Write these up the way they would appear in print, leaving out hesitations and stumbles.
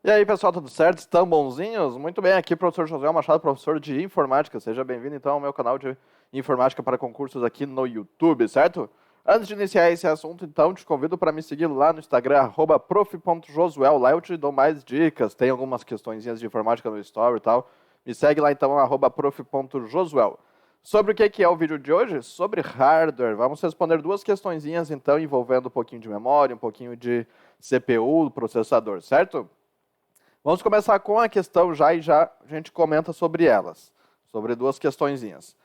E aí, pessoal, tudo certo? Estão bonzinhos? Muito bem, aqui professor José Machado, professor de informática. Seja bem-vindo, então, ao meu canal de informática para concursos aqui no YouTube, certo? Antes de iniciar esse assunto, então, te convido para me seguir lá no Instagram, @prof.josuel. Lá eu te dou mais dicas, tem algumas questõezinhas de informática no story e tal. Me segue lá, então, @prof.josuel. Sobre o que é o vídeo de hoje? Sobre hardware. Vamos responder duas questõezinhas, então, envolvendo um pouquinho de memória, um pouquinho de CPU, processador, certo? Vamos começar com a questão já a gente comenta sobre elas, sobre duas questõezinhas.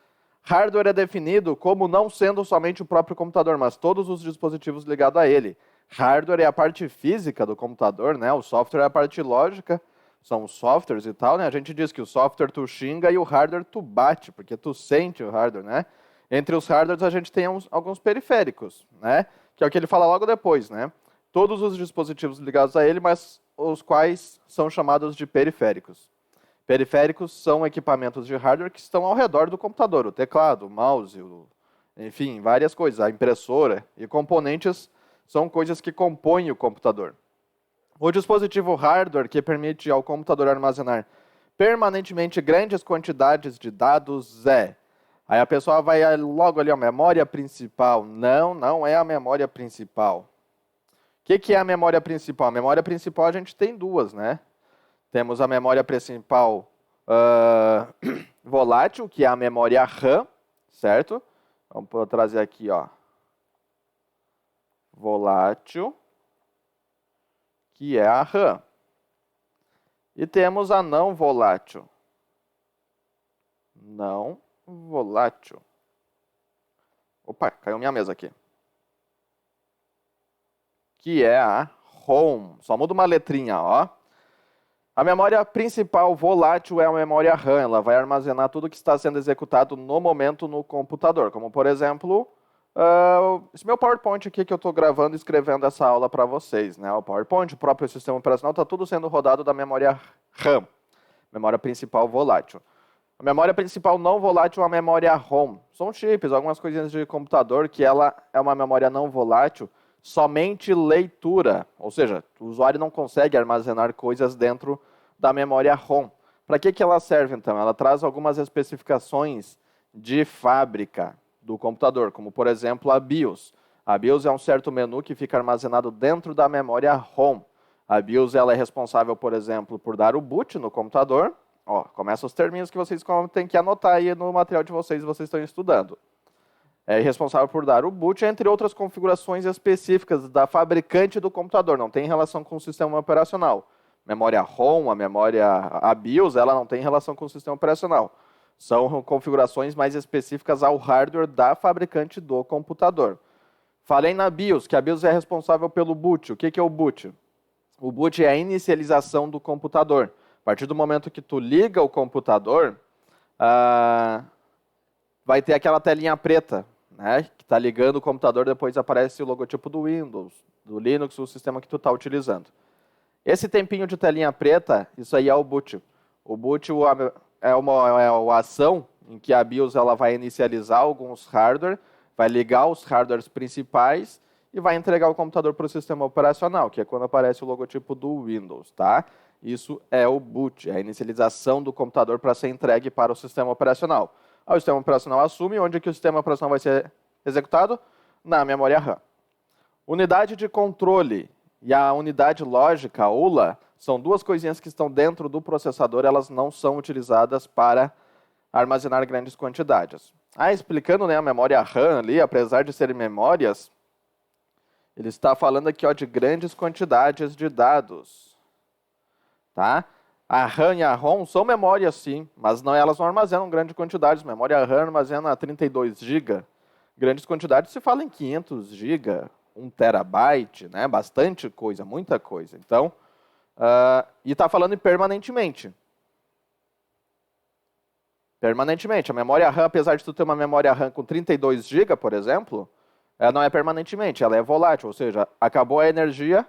Hardware é definido como não sendo somente o próprio computador, mas todos os dispositivos ligados a ele. Hardware é a parte física do computador, né? O software é a parte lógica, são os softwares e tal, né? A gente diz que o software tu xinga e o hardware tu bate, porque tu sente o hardware, né? Entre os hardwares a gente tem alguns periféricos, né? Que é o que ele fala logo depois, né? Todos os dispositivos ligados a ele, mas os quais são chamados de periféricos. Periféricos são equipamentos de hardware que estão ao redor do computador, o teclado, o mouse, enfim, várias coisas, a impressora e componentes são coisas que compõem o computador. O dispositivo hardware que permite ao computador armazenar permanentemente grandes quantidades de dados é... Aí a pessoa vai logo ali, a memória principal. Não é a memória principal. O que é a memória principal? A memória principal a gente tem duas, né? Temos a memória principal volátil, que é a memória RAM, certo? Vamos trazer aqui, ó. Volátil, que é a RAM. E temos a não volátil. Não volátil. Opa, caiu minha mesa aqui. Que é a ROM. Só muda uma letrinha, ó. A memória principal volátil é a memória RAM. Ela vai armazenar tudo que está sendo executado no momento no computador. Como, por exemplo, esse meu PowerPoint aqui que eu estou gravando e escrevendo essa aula para vocês, né? O PowerPoint, o próprio sistema operacional, está tudo sendo rodado da memória RAM. Memória principal volátil. A memória principal não volátil é a memória ROM. São chips, algumas coisinhas de computador que ela é uma memória não volátil, somente leitura, ou seja, o usuário não consegue armazenar coisas dentro da memória ROM. Para que ela serve, então? Ela traz algumas especificações de fábrica do computador, como, por exemplo, a BIOS. A BIOS é um certo menu que fica armazenado dentro da memória ROM. A BIOS ela é responsável, por exemplo, por dar o boot no computador. Ó, começa os terminhos que vocês têm que anotar aí no material de vocês estão estudando. É responsável por dar o boot, entre outras configurações específicas da fabricante do computador, não tem relação com o sistema operacional. Memória ROM, a BIOS, ela não tem relação com o sistema operacional. São configurações mais específicas ao hardware da fabricante do computador. Falei na BIOS, que a BIOS é responsável pelo boot. O que é o boot? O boot é a inicialização do computador. A partir do momento que tu liga o computador, vai ter aquela telinha preta, né, que está ligando o computador, depois aparece o logotipo do Windows, do Linux, o sistema que tu está utilizando. Esse tempinho de telinha preta, isso aí é o boot. O boot é uma ação em que a BIOS ela vai inicializar alguns hardware, vai ligar os hardwares principais e vai entregar o computador para o sistema operacional, que é quando aparece o logotipo do Windows, tá? Isso é o boot, é a inicialização do computador para ser entregue para o sistema operacional. O sistema operacional assume onde que o sistema operacional vai ser executado? Na memória RAM. Unidade de controle e a unidade lógica, a ULA, são duas coisinhas que estão dentro do processador, elas não são utilizadas para armazenar grandes quantidades. Explicando, né, a memória RAM ali, apesar de serem memórias, ele está falando aqui, ó, de grandes quantidades de dados. Tá? A RAM e a ROM são memórias, sim, mas elas não armazenam grandes quantidades. Memória RAM armazena 32 GB. Grandes quantidades se fala em 500 GB, 1 terabyte, né? Bastante coisa, muita coisa. Então, e está falando em permanentemente. Permanentemente. A memória RAM, apesar de tu ter uma memória RAM com 32 GB, por exemplo, ela não é permanentemente, ela é volátil, ou seja, acabou a energia,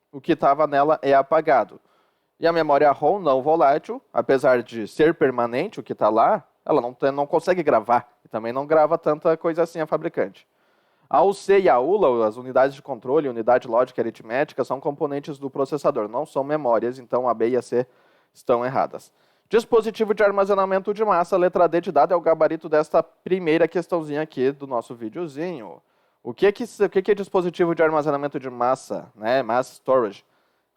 o que estava nela é apagado. E a memória ROM não volátil, apesar de ser permanente, o que está lá, ela não consegue gravar. E também não grava tanta coisa assim a fabricante. A UC e a ULA, as unidades de controle, unidade lógica e aritmética, são componentes do processador, não são memórias, então a B e a C estão erradas. Dispositivo de armazenamento de massa, letra D de dado, é o gabarito desta primeira questãozinha aqui do nosso videozinho. O que é dispositivo de armazenamento de massa, né? Mass storage?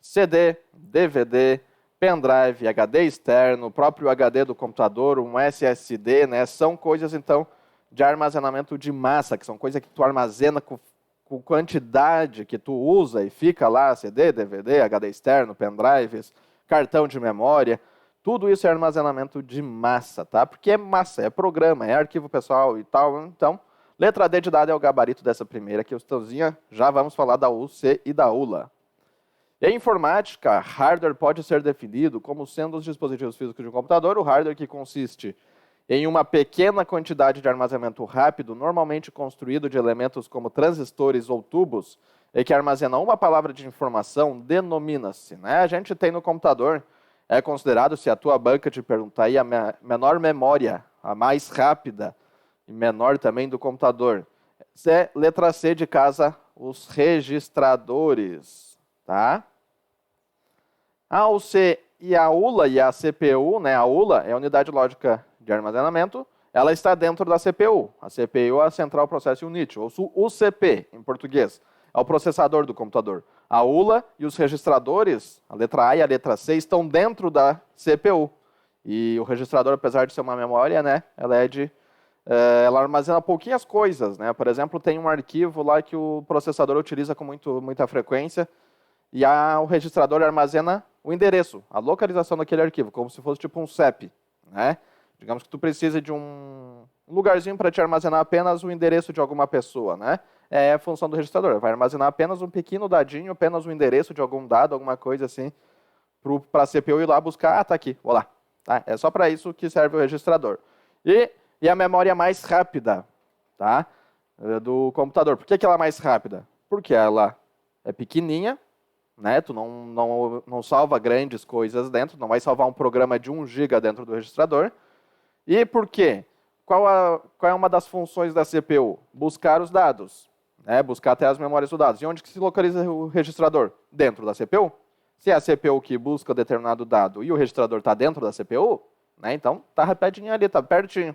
CD, DVD, pendrive, HD externo, próprio HD do computador, um SSD, né? São coisas, então, de armazenamento de massa, que são coisas que tu armazena com quantidade que tu usa e fica lá, CD, DVD, HD externo, pendrives, cartão de memória. Tudo isso é armazenamento de massa, tá? Porque é massa, é programa, é arquivo pessoal e tal. Então, letra D de dado é o gabarito dessa primeira questãozinha. Já vamos falar da UC e da ULA. Em informática, hardware pode ser definido como sendo os dispositivos físicos de um computador. O hardware que consiste em uma pequena quantidade de armazenamento rápido, normalmente construído de elementos como transistores ou tubos, e que armazena uma palavra de informação, denomina-se, né? A gente tem no computador, é considerado, se a tua banca te perguntar aí, a menor memória, a mais rápida e menor também do computador. É letra C de casa, os registradores, tá? A UC e a ULA e a CPU, né? A ULA é a unidade lógica de armazenamento, ela está dentro da CPU. A CPU é a Central Processing Unit, ou UCP em português. É o processador do computador. A ULA e os registradores, a letra A e a letra C, estão dentro da CPU. E o registrador, apesar de ser uma memória, né, ela armazena pouquinhas coisas, né? Por exemplo, tem um arquivo lá que o processador utiliza com muita frequência, e o registrador armazena o endereço, a localização daquele arquivo, como se fosse tipo um CEP, né? Digamos que tu precisa de um lugarzinho para te armazenar apenas o endereço de alguma pessoa, né? É a função do registrador, vai armazenar apenas um pequeno dadinho, apenas o endereço de algum dado, alguma coisa assim, para a CPU ir lá buscar, tá aqui, vou lá. Tá? É só para isso que serve o registrador. E a memória mais rápida, tá? Do computador. Por que ela é mais rápida? Porque ela é pequenininha, né? Tu não salva grandes coisas dentro, não vai salvar um programa de 1 GB dentro do registrador. E por quê? Qual é uma das funções da CPU? Buscar os dados, né? Buscar até as memórias dos dados. E onde que se localiza o registrador? Dentro da CPU. Se é a CPU que busca determinado dado e o registrador está dentro da CPU, né? Então está rapidinho ali, está pertinho.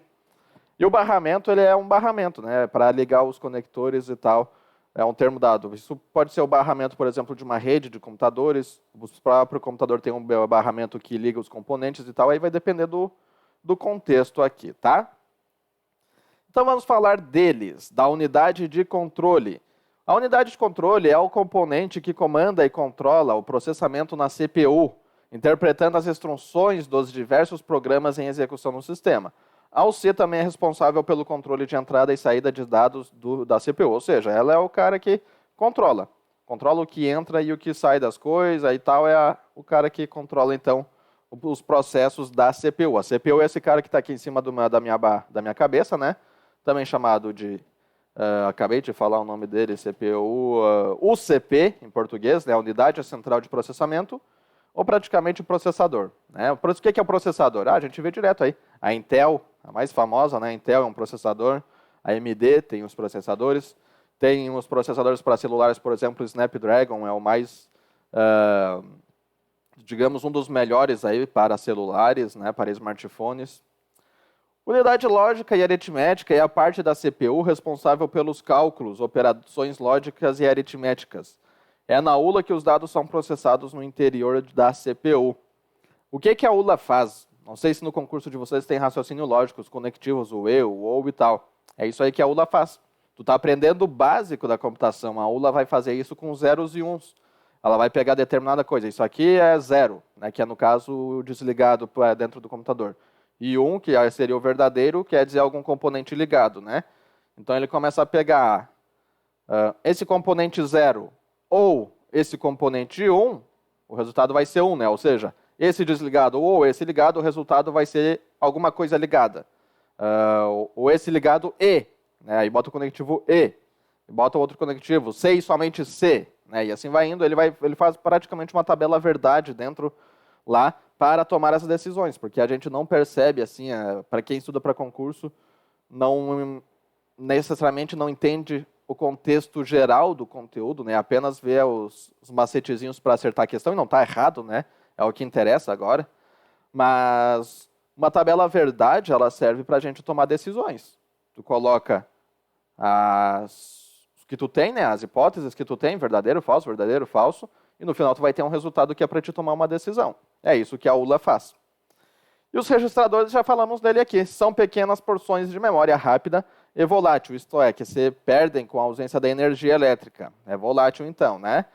E o barramento, ele é um barramento, né? Para ligar os conectores e tal. É um termo dado. Isso pode ser o barramento, por exemplo, de uma rede de computadores. O próprio computador tem um barramento que liga os componentes e tal. Aí vai depender do contexto aqui, tá? Então vamos falar deles, da unidade de controle. A unidade de controle é o componente que comanda e controla o processamento na CPU, interpretando as instruções dos diversos programas em execução no sistema. A UC também é responsável pelo controle de entrada e saída de dados da CPU, ou seja, ela é o cara que controla o que entra e o que sai das coisas e tal, o cara que controla, então, os processos da CPU. A CPU é esse cara que está aqui em cima da minha cabeça, né? Também chamado de, acabei de falar o nome dele, CPU, UCP, em português, né? Unidade Central de Processamento, ou praticamente o processador, né? O que é o processador? A gente vê direto aí. A Intel, a mais famosa, né? A Intel é um processador, a AMD tem os processadores, tem os processadores para celulares, por exemplo, o Snapdragon é o mais, digamos, um dos melhores aí para celulares, né? Para smartphones. Unidade lógica e aritmética é a parte da CPU responsável pelos cálculos, operações lógicas e aritméticas. É na ULA que os dados são processados no interior da CPU. O que a ULA faz? Não sei se no concurso de vocês tem raciocínio lógico, os conectivos, o e, o ou e tal. É isso aí que a ULA faz. Tu está aprendendo o básico da computação. A ULA vai fazer isso com zeros e uns. Ela vai pegar determinada coisa. Isso aqui é zero, né, que é, no caso, desligado dentro do computador. E que seria o verdadeiro, quer dizer algum componente ligado, né? Então ele começa a pegar esse componente 0 ou esse componente 1, o resultado vai ser 1, né? Ou seja, esse desligado ou esse ligado, o resultado vai ser alguma coisa ligada. Ou esse ligado e, né? Aí bota o conectivo e, bota outro conectivo, C e somente C, né? E assim vai indo, ele faz praticamente uma tabela verdade dentro lá para tomar essas decisões, porque a gente não percebe, assim, para quem estuda para concurso, não necessariamente não entende o contexto geral do conteúdo, né? Apenas ver os macetezinhos para acertar a questão, e não está errado, né? É o que interessa agora. Mas uma tabela verdade, ela serve para a gente tomar decisões. Tu coloca as que tu tem, né? As hipóteses que tu tem, verdadeiro, falso, e no final tu vai ter um resultado que é para te tomar uma decisão. É isso que a ULA faz. E os registradores, já falamos dele aqui, são pequenas porções de memória rápida e volátil, isto é, que se perdem com a ausência da energia elétrica. É volátil então, né?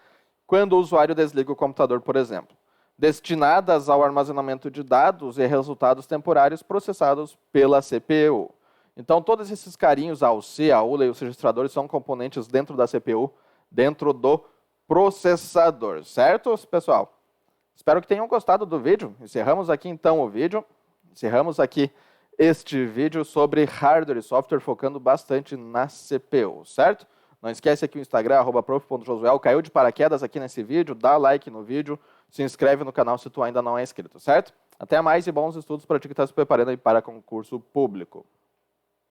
Quando o usuário desliga o computador, por exemplo. Destinadas ao armazenamento de dados e resultados temporários processados pela CPU. Então, todos esses carinhos, a UC, a ULA e os registradores são componentes dentro da CPU, dentro do processador, certo, pessoal? Espero que tenham gostado do vídeo. Encerramos aqui então o vídeo. Encerramos aqui este vídeo sobre hardware e software, focando bastante na CPU, certo? Não esquece aqui o Instagram, @prof.josuel. Caiu de paraquedas aqui nesse vídeo, dá like no vídeo, se inscreve no canal se tu ainda não é inscrito, certo? Até mais e bons estudos para ti que está se preparando aí para concurso público.